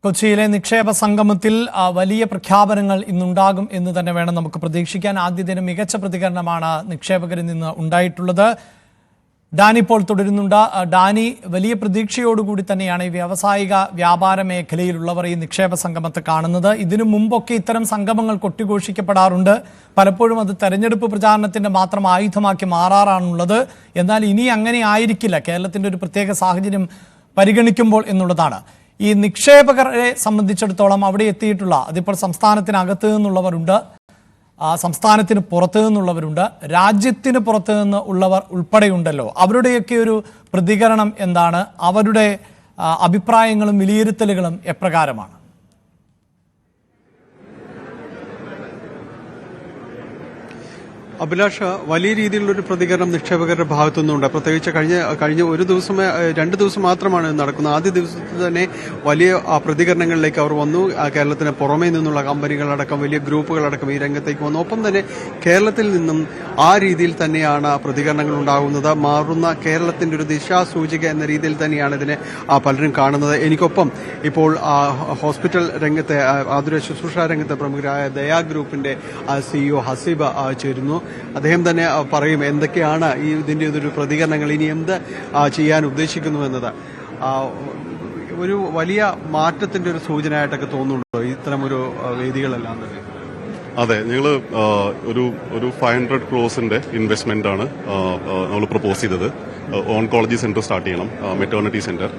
കൊച്ചിയിലെ നിക്ഷേപ സംഗമത്തിൽ വലിയ പ്രഖ്യാപനങ്ങൾ ഇന്നുണ്ടാകും എന്ന് തന്നെ വേണം നമുക്ക് പ്രതീക്ഷിക്കാൻ. ആദ്യ ദിനം മികച്ച പ്രതികരണമാണ് നിക്ഷേപകരിൽ നിന്ന് ഉണ്ടായിട്ടുള്ളത്. ഡാനി ഇപ്പോൾ തുടരുന്നുണ്ട്. ഡാനി, വലിയ പ്രതീക്ഷയോടുകൂടി തന്നെയാണ് ഈ വ്യാവസായിക വ്യാപാര മേഖലയിലുള്ളവർ ഈ നിക്ഷേപ സംഗമത്തെ കാണുന്നത്. ഇതിനു മുമ്പൊക്കെ ഇത്തരം സംഗമങ്ങൾ കൊട്ടിഘോഷിക്കപ്പെടാറുണ്ട്. പലപ്പോഴും അത് തെരഞ്ഞെടുപ്പ് പ്രചാരണത്തിന്റെ മാത്രം ആയുധമാക്കി മാറാറാണുള്ളത്. എന്നാൽ ഇനി അങ്ങനെ ആയിരിക്കില്ല, കേരളത്തിന്റെ ഒരു പ്രത്യേക സാഹചര്യം പരിഗണിക്കുമ്പോൾ എന്നുള്ളതാണ്. ഈ നിക്ഷേപകരെ സംബന്ധിച്ചിടത്തോളം അവിടെ എത്തിയിട്ടുള്ള, അതിപ്പോൾ സംസ്ഥാനത്തിനകത്ത് നിന്നുള്ളവരുണ്ട്, സംസ്ഥാനത്തിന് പുറത്തു നിന്നുള്ളവരുണ്ട്, രാജ്യത്തിന് പുറത്തു നിന്ന് ഉള്ളവർ ഉൾപ്പെടെയുണ്ടല്ലോ. അവരുടെയൊക്കെ ഒരു പ്രതികരണം എന്താണ്? അവരുടെ അഭിപ്രായങ്ങളും വിലയിരുത്തലുകളും എപ്രകാരമാണ്? അഭിലാഷ്, വലിയ രീതിയിലുള്ളൊരു പ്രതികരണം നിക്ഷേപകരുടെ ഭാഗത്തുനിന്നുണ്ട്. പ്രത്യേകിച്ച് കഴിഞ്ഞ രണ്ട് ദിവസം മാത്രമാണ് നടക്കുന്നത്. ആദ്യ ദിവസത്തിൽ തന്നെ വലിയ പ്രതികരണങ്ങളിലേക്ക് അവർ വന്നു. കേരളത്തിന് പുറമേ നിന്നുള്ള കമ്പനികളടക്കം, വലിയ ഗ്രൂപ്പുകളടക്കം ഈ രംഗത്തേക്ക് വന്നു. ഒപ്പം തന്നെ കേരളത്തിൽ നിന്നും ആ രീതിയിൽ തന്നെയാണ് പ്രതികരണങ്ങൾ ഉണ്ടാകുന്നത്. മാറുന്ന കേരളത്തിന്റെ ഒരു ദിശാസൂചിക എന്ന രീതിയിൽ തന്നെയാണ് ഇതിനെ പലരും കാണുന്നത്. എനിക്കൊപ്പം ഇപ്പോൾ ഹോസ്പിറ്റൽ രംഗത്തെ, ആതുര ശുശ്രൂഷ രംഗത്തെ പ്രമുഖരായ ദയാ ഗ്രൂപ്പിന്റെ CEO ഹസീബ ചേരുന്നു. അദ്ദേഹം തന്നെ പറയും എന്തൊക്കെയാണ് ഇതിന്റെ ഒരു പ്രതികരണങ്ങൾ, ഇനി എന്ത് ചെയ്യാൻ ഉദ്ദേശിക്കുന്നു എന്നത്. ഒരു വലിയ മാറ്റത്തിന്റെ ഒരു സൂചനയായിട്ടൊക്കെ തോന്നുന്നുണ്ടോ ഇത്തരം ഒരു വേദികളെല്ലാം തന്നെ? അതെ, ഞങ്ങൾ ഒരു 500 crores ഇൻവെസ്റ്റ്മെന്റ് ആണ് നമ്മൾ പ്രപ്പോസ് ചെയ്തത്. ഓൺകോളജി സെന്റർ സ്റ്റാർട്ട് ചെയ്യണം, മെറ്റേർണിറ്റി സെന്റർ,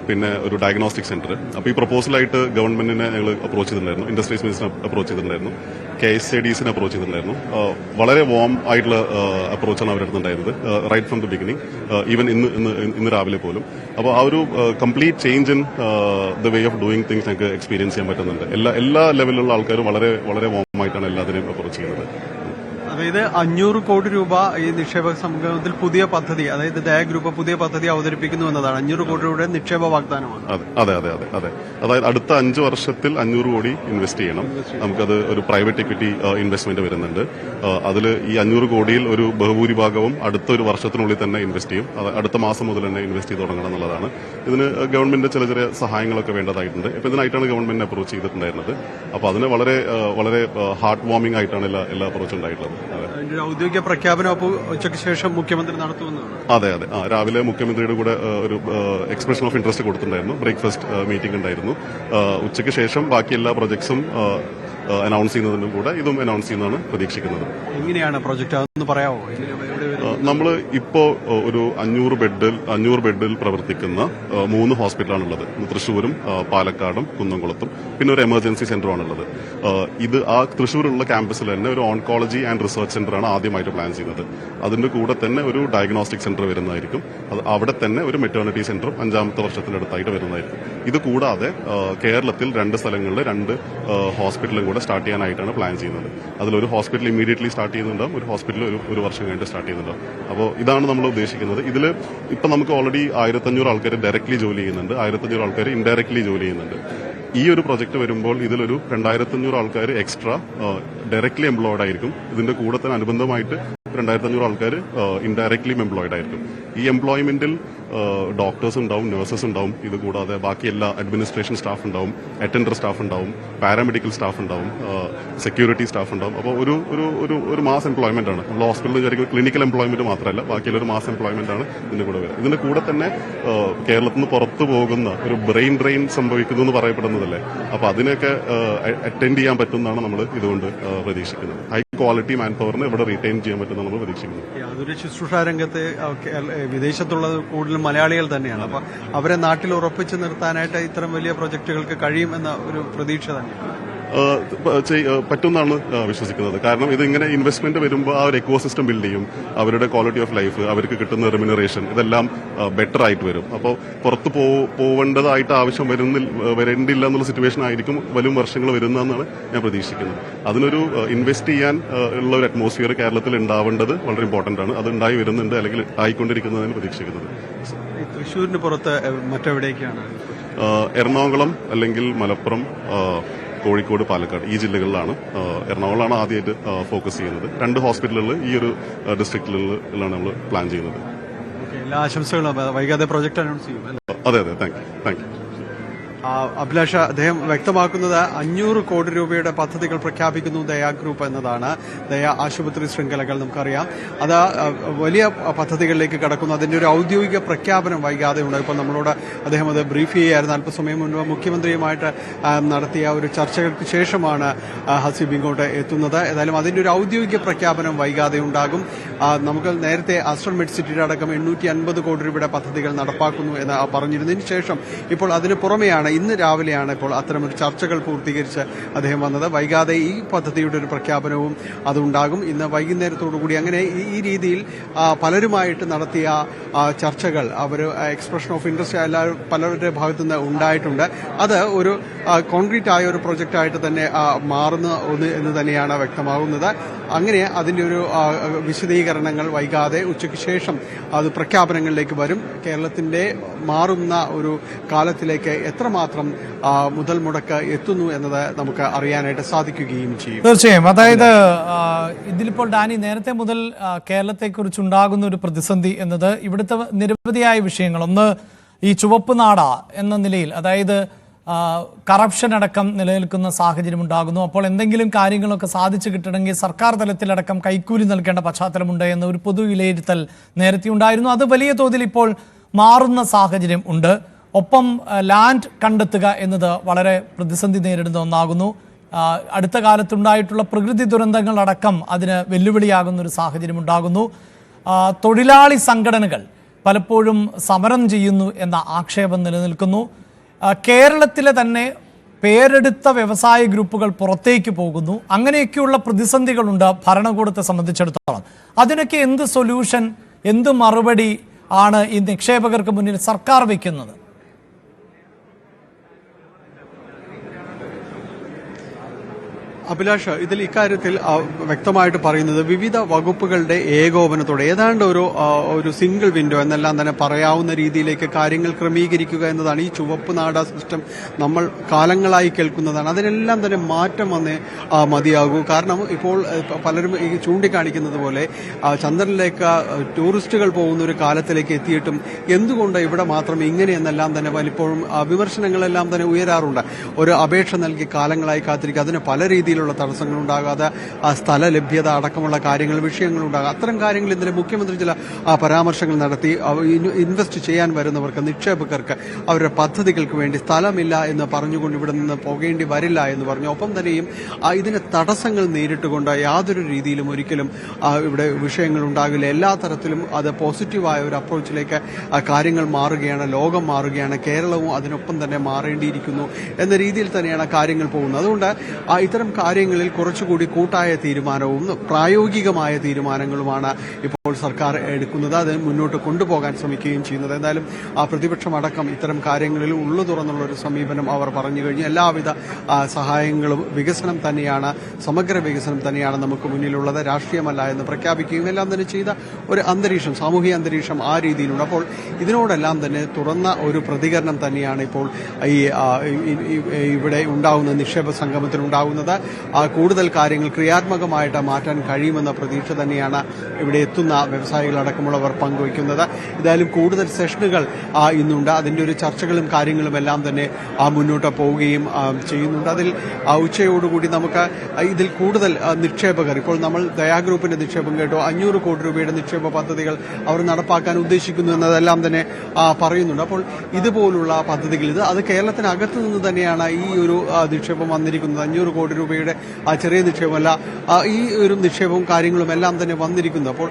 പിന്നെ ഒരു ഡയഗ്നോസ്റ്റിക് സെന്റർ. അപ്പോൾ ഈ പ്രപ്പോസലായിട്ട് ഗവൺമെന്റിനെ ഞങ്ങൾ അപ്രോച്ച് ചെയ്തിട്ടുണ്ടായിരുന്നു, ഇൻഡസ്ട്രീസ് മിനിസ്റ്ററിനെ അപ്രോച്ച് ചെയ്തിട്ടുണ്ടായിരുന്നു, KSADസിനെ അപ്രോച്ച് ചെയ്തിട്ടുണ്ടായിരുന്നു. വളരെ വാം ആയിട്ടുള്ള അപ്രോച്ചാണ് അവരെടുത്തുണ്ടായിരുന്നത്, right from the beginning, even ഇന്ന് രാവിലെ പോലും. അപ്പോൾ ആ ഒരു complete change in the way of doing things ഞങ്ങൾക്ക് എക്സ്പീരിയൻസ് ചെയ്യാൻ പറ്റുന്നുണ്ട്. എല്ലാ ലെവലിലുള്ള ആൾക്കാരും വളരെ വളരെ വാം ആയിട്ടാണ് എല്ലാത്തിനെയും അപ്രോച്ച് ചെയ്യുന്നത്. അതായത് 500 കോടി രൂപ ഈ നിക്ഷേപ സംഗമത്തിൽ പുതിയ പദ്ധതി, അതായത് ദയ ഗ്രൂപ്പ് പുതിയ പദ്ധതി അവതരിപ്പിക്കുന്നു എന്നതാണ്. 500 കോടി രൂപയുടെ നിക്ഷേപ വാഗ്ദാനമാണ്. അതെ. അതായത് അടുത്ത 5 വർഷത്തിൽ 500 കോടി ഇൻവെസ്റ്റ് ചെയ്യണം. നമുക്കത് ഒരു പ്രൈവറ്റ് ഇക്വിറ്റി ഇൻവെസ്റ്റ്മെന്റ് വരുന്നുണ്ട്. അതിൽ ഈ 500 കോടിയിൽ ഒരു ബഹുഭൂരിഭാഗവും അടുത്ത ഒരു വർഷത്തിനുള്ളിൽ തന്നെ ഇൻവെസ്റ്റ് ചെയ്യും. അടുത്ത മാസം മുതൽ തന്നെ ഇൻവെസ്റ്റ് ചെയ്ത് തുടങ്ങണം എന്നുള്ളതാണ്. ഇതിന് ഗവൺമെന്റ് ചെറിയ സഹായങ്ങളൊക്കെ വേണ്ടതായിട്ടുണ്ട്. ഇപ്പൊ ഇതിനായിട്ടാണ് ഗവൺമെന്റിനെ അപ്രോച്ച് ചെയ്തിട്ടുണ്ടായിരുന്നത്. അപ്പോൾ അതിന് വളരെ ഹാർട്ട് വാർമിംഗ് ആയിട്ടാണ് എല്ലാ അപ്രോച്ച് ഉണ്ടായിട്ടുള്ളത്. ഔദ്യോഗിക പ്രഖ്യാപനം അപ്പോൾ ഉച്ചയ്ക്ക് ശേഷം മുഖ്യമന്ത്രി നടത്തുമെന്നാണ്? അതെ. രാവിലെ മുഖ്യമന്ത്രിയുടെ കൂടെ ഒരു എക്സ്പ്രഷൻ ഓഫ് ഇൻട്രസ്റ്റ് കൊടുത്തിട്ടുണ്ടായിരുന്നു. ബ്രേക്ക്ഫാസ്റ്റ് മീറ്റിംഗ് ഉണ്ടായിരുന്നു. ഉച്ചയ്ക്ക് ശേഷം ബാക്കി എല്ലാ പ്രൊജക്ട്സും അനൗൺസ് ചെയ്യുന്നതിനും കൂടെ ഇതും അനൗൺസ് ചെയ്യുന്നതാണ് പ്രതീക്ഷിക്കുന്നത്. എങ്ങനെയാണ് പ്രൊജക്ട്, അതൊന്ന് പറയാമോ? നമ്മൾ ഇപ്പോ ഒരു 500 ബെഡിൽ പ്രവർത്തിക്കുന്ന 3 ഹോസ്പിറ്റലാണുള്ളത്. തൃശ്ശൂരും പാലക്കാടും കുന്നംകുളത്തും, പിന്നെ ഒരു എമർജൻസി സെന്ററുമാണുള്ളത്. ഇത് തൃശ്ശൂരുള്ള ക്യാമ്പസിൽ തന്നെ ഒരു ഓൺകോളജി ആൻഡ് റിസർച്ച് സെന്ററാണ് ആദ്യമായിട്ട് പ്ലാൻ ചെയ്യുന്നത്. അതിന്റെ കൂടെ തന്നെ ഒരു ഡയഗ്നോസ്റ്റിക് സെന്റർ വരുന്നതായിരിക്കും. അവിടെ തന്നെ ഒരു മെറ്റേർണിറ്റി സെന്ററും 5ാമത്തെ വർഷത്തിനടുത്തായിട്ട് വരുന്നതായിരിക്കും. ഇത് കൂടാതെ കേരളത്തിൽ 2 സ്ഥലങ്ങളിൽ 2 ഹോസ്പിറ്റലും കൂടെ സ്റ്റാർട്ട് ചെയ്യാനായിട്ടാണ് പ്ലാൻ ചെയ്യുന്നത്. അതിലൊരു ഹോസ്പിറ്റൽ ഇമ്മീഡിയറ്റ്ലി സ്റ്റാർട്ട് ചെയ്യുന്നുണ്ടാവും, ഒരു ഹോസ്പിറ്റൽ ഒരു വർഷം കഴിഞ്ഞിട്ട് സ്റ്റാർട്ട് ചെയ്യുന്നുണ്ടാവും. അപ്പോൾ ഇതാണ് നമ്മൾ ഉദ്ദേശിക്കുന്നത്. ഇതിൽ ഇപ്പം നമുക്ക് ഓൾറെഡി 1500 ആൾക്കാർ ഡയറക്ട്ലി ജോലി ചെയ്യുന്നുണ്ട്, 1500 ആൾക്കാർ ഇൻഡയറക്ട്ലി ജോലി ചെയ്യുന്നുണ്ട്. ഈ ഒരു പ്രൊജക്ട് വരുമ്പോൾ ഇതിലൊരു 2500 ആൾക്കാർ എക്സ്ട്രാ ഡയറക്ട്ലി എംപ്ലോയിഡ് ആയിരിക്കും. ഇതിന്റെ കൂടെ തന്നെ അനുബന്ധമായിട്ട് 2500 ആൾക്കാർ ഇൻഡയറക്ട്ലി എംപ്ലോയിഡ് ആയിരിക്കും. ഈ എംപ്ലോയ്മെന്റിൽ ഡോക്ടേഴ്സ് ഉണ്ടാവും, നഴ്സസ് ഉണ്ടാവും, ഇത് കൂടാതെ ബാക്കി എല്ലാ അഡ്മിനിസ്ട്രേഷൻ സ്റ്റാഫ് ഉണ്ടാവും, അറ്റൻഡർ സ്റ്റാഫ് ഉണ്ടാവും, പാരാമെഡിക്കൽ സ്റ്റാഫ് ഉണ്ടാവും, സെക്യൂരിറ്റി സ്റ്റാഫ് ഉണ്ടാവും. അപ്പോൾ ഒരു മാസ് എംപ്ലോയ്മെന്റ് ആണ്. നമ്മൾ ഹോസ്പിറ്റലിൽ വിചാരിക്കുന്ന ക്ലിനിക്കൽ എംപ്ലോയ്മെന്റ് മാത്രമല്ല, ബാക്കിയുള്ള ഒരു മാസ് എംപ്ലോയ്മെന്റ് ആണ് ഇതിന്റെ കൂടെ വരുന്നത്. ഇതിന്റെ കൂടെ തന്നെ കേരളത്തിൽ നിന്ന് പുറത്തു പോകുന്ന ഒരു ബ്രെയിൻ ഡ്രെയിൻ സംഭവിക്കുന്നു എന്ന് പറയപ്പെടുന്നതല്ലേ, അപ്പോൾ അതിനൊക്കെ അറ്റൻഡ് ചെയ്യാൻ പറ്റുന്നതാണ് നമ്മൾ ഇതുകൊണ്ട് പ്രതീക്ഷിക്കുന്നത്. ഹൈ ക്വാളിറ്റി മാൻ പവറിന് ഇവിടെ റീറ്റെയിൻ ചെയ്യാൻ പറ്റുന്ന നമ്മൾ പ്രതീക്ഷിക്കുന്നത്. അതൊരു ശുശ്രൂഷ രംഗത്ത് വിദേശത്തുള്ളത് കൂടുതലും മലയാളികൾ തന്നെയാണ്. അപ്പൊ അവരെ നാട്ടിൽ ഉറപ്പിച്ചു നിർത്താനായിട്ട് ഇത്തരം വലിയ പ്രൊജക്ടുകൾക്ക് കഴിയുമെന്ന ഒരു പ്രതീക്ഷ തന്നെയാണ്. പറ്റുമെന്നാണ് വിശ്വസിക്കുന്നത്. കാരണം ഇതിങ്ങനെ ഇൻവെസ്റ്റ്മെന്റ് വരുമ്പോൾ ആ ഒരു എക്കോസിസ്റ്റം ബിൽഡ് ചെയ്യും, അവരുടെ ക്വാളിറ്റി ഓഫ് ലൈഫ്, അവർക്ക് കിട്ടുന്ന റെമ്യൂണറേഷൻ, ഇതെല്ലാം ബെറ്റർ ആയിട്ട് വരും. അപ്പോൾ പുറത്ത് പോവേണ്ടതായിട്ട് ആവശ്യം വരേണ്ടില്ല എന്നുള്ള സിറ്റുവേഷൻ ആയിരിക്കും വരും വർഷങ്ങൾ വരുന്നതെന്നാണ് ഞാൻ പ്രതീക്ഷിക്കുന്നത്. അതിനൊരു ഇൻവെസ്റ്റ് ചെയ്യാൻ ഉള്ള ഒരു അറ്റ്മോസ്ഫിയർ കേരളത്തിൽ ഉണ്ടാവേണ്ടത് വളരെ ഇമ്പോർട്ടന്റ് ആണ്. അത് ഉണ്ടായി വരുന്നുണ്ട്, അല്ലെങ്കിൽ ആയിക്കൊണ്ടിരിക്കുന്നതാണ് പ്രതീക്ഷിക്കുന്നത്. തൃശ്ശൂരിന് പുറത്ത് മറ്റെവിടേക്കാണ്? എറണാകുളം, അല്ലെങ്കിൽ മലപ്പുറം, കോഴിക്കോട്, പാലക്കാട്, ഈ ജില്ലകളിലാണ്. എറണാകുളമാണ് ആദ്യമായിട്ട് ഫോക്കസ് ചെയ്യുന്നത്. 2 ഹോസ്പിറ്റലുകളിൽ ഈ ഒരു ഡിസ്ട്രിക്റ്റിലാണ് നമ്മൾ പ്ലാൻ ചെയ്യുന്നത്. എല്ലാ ആശംസകളും. വൈകാതെ പ്രോജക്ട് അനൗൺസ് ചെയ്യും. അതെ, താങ്ക് യു. അഭിലാഷ്, അദ്ദേഹം വ്യക്തമാക്കുന്നത് 500 കോടി രൂപയുടെ പദ്ധതികൾ പ്രഖ്യാപിക്കുന്നു ദയാ ഗ്രൂപ്പ് എന്നതാണ്. ദയാ ആശുപത്രി ശൃംഖലകൾ നമുക്കറിയാം, അത് വലിയ പദ്ധതികളിലേക്ക് കടക്കുന്നു. അതിന്റെ ഒരു ഔദ്യോഗിക പ്രഖ്യാപനം വൈകാതെ ഉണ്ട്. ഇപ്പോൾ നമ്മളോട് അദ്ദേഹം അത് ബ്രീഫ് ചെയ്യായിരുന്നു അല്പസമയം മുൻപ്. മുഖ്യമന്ത്രിയുമായിട്ട് നടത്തിയ ഒരു ചർച്ചകൾക്ക് ശേഷമാണ് ഹസീബ് ഇങ്ങോട്ട് എത്തുന്നത്. ഏതായാലും അതിന്റെ ഒരു ഔദ്യോഗിക പ്രഖ്യാപനം വൈകാതെ ഉണ്ടാകും. നമുക്ക് നേരത്തെ ആസ്ട്രൽ മെഡ് സിറ്റിയുടെ അടക്കം 850 കോടി രൂപയുടെ പദ്ധതികൾ നടപ്പാക്കുന്നു എന്ന് പറഞ്ഞിരുന്നതിന് ശേഷം ഇപ്പോൾ അതിന് പുറമെയാണ് ഇന്ന് രാവിലെയാണ് ഇപ്പോൾ അത്തരമൊരു ചർച്ചകൾ പൂർത്തീകരിച്ച് അദ്ദേഹം വന്നത്. വൈകാതെ ഈ പദ്ധതിയുടെ ഒരു പ്രഖ്യാപനവും അതുണ്ടാകും ഇന്ന് വൈകുന്നേരത്തോടുകൂടി. അങ്ങനെ ഈ രീതിയിൽ പലരുമായിട്ട് നടത്തിയ ചർച്ചകൾ, അവർ എക്സ്പ്രഷൻ ഓഫ് ഇൻട്രസ്റ്റ് പലരുടെ ഭാഗത്തുനിന്ന് ഉണ്ടായിട്ടുണ്ട്. അത് ഒരു കോൺക്രീറ്റ് ആയ ഒരു പ്രൊജക്റ്റായിട്ട് തന്നെ മാറുന്ന ഒന്ന് എന്ന് തന്നെയാണ് വ്യക്തമാകുന്നത്. അങ്ങനെ അതിന്റെ ഒരു വിശദീകരണങ്ങൾ വൈകാതെ ഉച്ചയ്ക്ക് ശേഷം അത് പ്രഖ്യാപനങ്ങളിലേക്ക് വരും. കേരളത്തിന്റെ മാറുന്ന ഒരു കാലത്തിലേക്ക് എത്രമാത്രം മുതൽ മുടക്ക് എത്തുന്നു എന്നത് നമുക്ക് അറിയാനായിട്ട് സാധിക്കുകയും ചെയ്യും. തീർച്ചയായും. അതായത് ഇതിലിപ്പോൾ ഡാനി, നേരത്തെ മുതൽ കേരളത്തെക്കുറിച്ചുണ്ടാകുന്ന ഒരു പ്രതിസന്ധി എന്നത് ഇവിടുത്തെ നിരവധിയായ വിഷയങ്ങൾ, ഒന്ന് ഈ ചുവപ്പ് നാട എന്ന നിലയിൽ, അതായത് കറപ്ഷൻ അടക്കം നിലനിൽക്കുന്ന സാഹചര്യം ഉണ്ടാകുന്നു. അപ്പോൾ എന്തെങ്കിലും കാര്യങ്ങളൊക്കെ സാധിച്ചു കിട്ടണമെങ്കിൽ സർക്കാർ തലത്തിലടക്കം കൈക്കൂലി നൽകേണ്ട പശ്ചാത്തലമുണ്ട് എന്ന ഒരു പൊതു വിലയിരുത്തൽ നേരത്തെ ഉണ്ടായിരുന്നു. അത് വലിയ തോതിൽ ഇപ്പോൾ മാറുന്ന സാഹചര്യം ഉണ്ട്. ഒപ്പം ലാൻഡ് കണ്ടെത്തുക എന്നത് വളരെ പ്രതിസന്ധി നേരിടുന്ന ഒന്നാകുന്നു. അടുത്ത കാലത്തുണ്ടായിട്ടുള്ള പ്രകൃതി ദുരന്തങ്ങളടക്കം അതിന് വെല്ലുവിളിയാകുന്ന ഒരു സാഹചര്യം ഉണ്ടാകുന്നു. തൊഴിലാളി സംഘടനകൾ പലപ്പോഴും സമരം ചെയ്യുന്നു എന്ന ആക്ഷേപം നിലനിൽക്കുന്നു. കേരളത്തിലെ തന്നെ പേരെടുത്ത വ്യവസായ ഗ്രൂപ്പുകൾ പുറത്തേക്ക് പോകുന്നു. അങ്ങനെയൊക്കെയുള്ള പ്രതിസന്ധികളുണ്ട് ഭരണകൂടത്തെ സംബന്ധിച്ചിടത്തോളം. അതിനൊക്കെ എന്ത് സൊല്യൂഷൻ, എന്ത് മറുപടി ആണ് ഈ നിക്ഷേപകർക്ക് മുന്നിൽ സർക്കാർ വയ്ക്കുന്നത്? അഭിലാഷ്, ഇതിൽ ഇക്കാര്യത്തിൽ വ്യക്തമായിട്ട് പറയുന്നത് വിവിധ വകുപ്പുകളുടെ ഏകോപനത്തോടെ ഏതാണ്ട് ഒരു സിംഗിൾ വിൻഡോ എന്നെല്ലാം തന്നെ പറയാവുന്ന രീതിയിലേക്ക് കാര്യങ്ങൾ ക്രമീകരിക്കുക എന്നതാണ്. ഈ ചുവപ്പ് നാട സിസ്റ്റം നമ്മൾ കാലങ്ങളായി കേൾക്കുന്നതാണ്. അതിനെല്ലാം തന്നെ മാറ്റം വന്നേ മതിയാകൂ. കാരണം ഇപ്പോൾ പലരും ചൂണ്ടിക്കാണിക്കുന്നത് പോലെ ചന്ദ്രനിലേക്ക് ടൂറിസ്റ്റുകൾ പോകുന്ന ഒരു കാലത്തിലേക്ക് എത്തിയിട്ടും എന്തുകൊണ്ട് ഇവിടെ മാത്രം ഇങ്ങനെയെന്നെല്ലാം തന്നെ പലപ്പോഴും വിമർശനങ്ങളെല്ലാം തന്നെ ഉയരാറുണ്ട്. ഒരു അപേക്ഷ നൽകി കാലങ്ങളായി കാത്തിരിക്കുക, അതിന് പല രീതിയിലുള്ള തടസ്സങ്ങളുണ്ടാകാതെ സ്ഥല ലഭ്യത അടക്കമുള്ള കാര്യങ്ങൾ, വിഷയങ്ങളുണ്ടാകും. അത്തരം കാര്യങ്ങൾ ഇന്നലെ മുഖ്യമന്ത്രി ചില പരാമർശങ്ങൾ നടത്തി. ഇൻവെസ്റ്റ് ചെയ്യാൻ വരുന്നവർക്ക്, നിക്ഷേപകർക്ക് അവരുടെ പദ്ധതികൾക്ക് വേണ്ടി സ്ഥലമില്ല എന്ന് പറഞ്ഞുകൊണ്ട് ഇവിടെ നിന്ന് പോകേണ്ടി വരില്ല എന്ന് പറഞ്ഞു. ഒപ്പം തന്നെയും ഇതിന് തടസ്സങ്ങൾ നേരിട്ടുകൊണ്ട് യാതൊരു രീതിയിലും ഒരിക്കലും ഇവിടെ വിഷയങ്ങൾ ഉണ്ടാകില്ല. എല്ലാ തരത്തിലും അത് പോസിറ്റീവായ ഒരു അപ്രോച്ചിലേക്ക് കാര്യങ്ങൾ മാറുകയാണ്, ലോകം മാറുകയാണ്, കേരളവും അതിനൊപ്പം തന്നെ മാറേണ്ടിയിരിക്കുന്നു എന്ന രീതിയിൽ തന്നെയാണ് കാര്യങ്ങൾ പോകുന്നത്. അതുകൊണ്ട് ഇത്തരം കാര്യങ്ങളിൽ കുറച്ചുകൂടി കൂട്ടായ തീരുമാനവും പ്രായോഗികമായ തീരുമാനങ്ങളുമാണ് ഇപ്പോൾ സർക്കാർ എടുക്കുന്നത്. അത് മുന്നോട്ട് കൊണ്ടുപോകാൻ ശ്രമിക്കുകയും ചെയ്യുന്നത്. എന്തായാലും പ്രതിപക്ഷമടക്കം ഇത്തരം കാര്യങ്ങളിൽ ഉള്ളു തുറന്നുള്ള ഒരു സമീപനം അവർ പറഞ്ഞു കഴിഞ്ഞു. എല്ലാവിധ സഹായങ്ങളും വികസനം തന്നെയാണ്, സമഗ്ര വികസനം തന്നെയാണ് നമുക്ക് മുന്നിലുള്ളത്, രാഷ്ട്രീയമല്ല എന്ന് പ്രഖ്യാപിക്കുകയും എല്ലാം തന്നെ ചെയ്ത ഒരു അന്തരീക്ഷം, സാമൂഹിക അന്തരീക്ഷം ആ രീതിയിലുണ്ട്. അപ്പോൾ ഇതിനോടെല്ലാം തന്നെ തുറന്ന ഒരു പ്രതികരണം തന്നെയാണ് ഇപ്പോൾ ഇവിടെ ഉണ്ടാകുന്ന നിക്ഷേപ സംഗമത്തിൽ ഉണ്ടാകുന്നത്. കൂടുതൽ കാര്യങ്ങൾ ക്രിയാത്മകമായിട്ട് മാറ്റാൻ കഴിയുമെന്ന പ്രതീക്ഷ തന്നെയാണ് ഇവിടെ എത്തുന്ന വ്യവസായികളടക്കമുള്ളവർ പങ്കുവയ്ക്കുന്നത്. എന്തായാലും കൂടുതൽ സെഷനുകൾ ഇന്നുണ്ട്. അതിന്റെ ഒരു ചർച്ചകളും കാര്യങ്ങളും എല്ലാം തന്നെ മുന്നോട്ട് പോവുകയും ചെയ്യുന്നുണ്ട്. അതിൽ ഉച്ചയോടുകൂടി നമുക്ക് ഇതിൽ കൂടുതൽ നിക്ഷേപകർ, ഇപ്പോൾ നമ്മൾ ദയാ ഗ്രൂപ്പിന്റെ നിക്ഷേപം കേട്ടോ, 500 കോടി രൂപയുടെ നിക്ഷേപ പദ്ധതികൾ അവർ നടപ്പാക്കാൻ ഉദ്ദേശിക്കുന്നു എന്നതെല്ലാം തന്നെ പറയുന്നുണ്ട്. അപ്പോൾ ഇതുപോലുള്ള പദ്ധതികൾ, അത് കേരളത്തിനകത്ത് നിന്ന് തന്നെയാണ് ഈ ഒരു നിക്ഷേപം വന്നിരിക്കുന്നത്. 500 കോടി രൂപയുടെ ചെറിയ നിക്ഷേപമല്ല, ഈ ഒരു നിക്ഷേപവും കാര്യങ്ങളും എല്ലാം തന്നെ വന്നിരിക്കുന്നു. അപ്പോൾ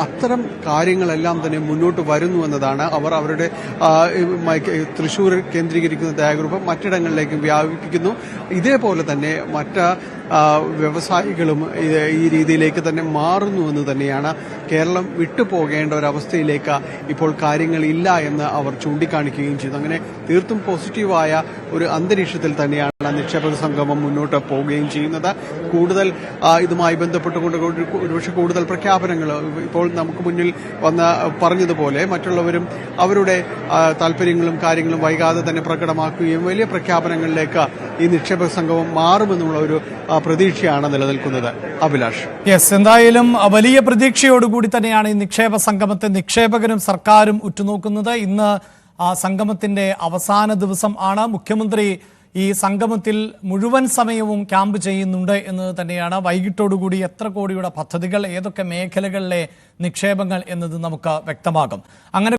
അത്തരം കാര്യങ്ങളെല്ലാം തന്നെ മുന്നോട്ട് വരുന്നു എന്നതാണ്. അവർ അവരുടെ തൃശ്ശൂർ കേന്ദ്രീകരിക്കുന്ന ദയാഗ്രൂപ്പ് മറ്റിടങ്ങളിലേക്കും വ്യാപിപ്പിക്കുന്നു. ഇതേപോലെ തന്നെ മറ്റ് വ്യവസായികളും ഈ രീതിയിലേക്ക് തന്നെ മാറുന്നു എന്ന് തന്നെയാണ്. കേരളം വിട്ടുപോകേണ്ട ഒരവസ്ഥയിലേക്ക് ഇപ്പോൾ കാര്യങ്ങളില്ല എന്ന് അവർ ചൂണ്ടിക്കാണിക്കുകയും ചെയ്തു. അങ്ങനെ തീർത്തും പോസിറ്റീവായ ഒരു അന്തരീക്ഷത്തിൽ തന്നെയാണ് നിക്ഷേപക സംഗമം മുന്നോട്ട് പോവുകയും ചെയ്യുന്നത്. കൂടുതൽ ഇതുമായി ബന്ധപ്പെട്ടുകൊണ്ട് ഒരുപക്ഷെ കൂടുതൽ പ്രഖ്യാപനങ്ങൾ ഇപ്പോൾ നമുക്ക് മുന്നിൽ വന്ന് പറഞ്ഞതുപോലെ മറ്റുള്ളവരും അവരുടെ താല്പര്യങ്ങളും കാര്യങ്ങളും വൈകാതെ തന്നെ പ്രകടമാക്കുകയും വലിയ പ്രഖ്യാപനങ്ങളിലേക്ക് ഈ നിക്ഷേപക സംഗമം മാറുമെന്നുള്ള ഒരു പ്രതീക്ഷയാണ് നിലനിൽക്കുന്നത്. അഭിലാഷ്, യെസ്, എന്തായാലും വലിയ പ്രതീക്ഷയോടുകൂടി തന്നെയാണ് ഈ നിക്ഷേപ സംഗമത്തെ നിക്ഷേപകരും സർക്കാരും ഉറ്റുനോക്കുന്നത്. ഇന്ന് സംഗമത്തിന്റെ അവസാന ദിവസം ആണ്. മുഖ്യമന്ത്രി ഈ സംഗമത്തിൽ മുഴുവൻ സമയവും ക്യാമ്പ് ചെയ്യുന്നുണ്ട് എന്നത് തന്നെയാണ്. വൈകിട്ടോടുകൂടി എത്ര കോടിയുടെ പദ്ധതികൾ, ഏതൊക്കെ മേഖലകളിലെ നിക്ഷേപങ്ങൾ എന്നത് നമുക്ക് വ്യക്തമാകും. അങ്ങനെ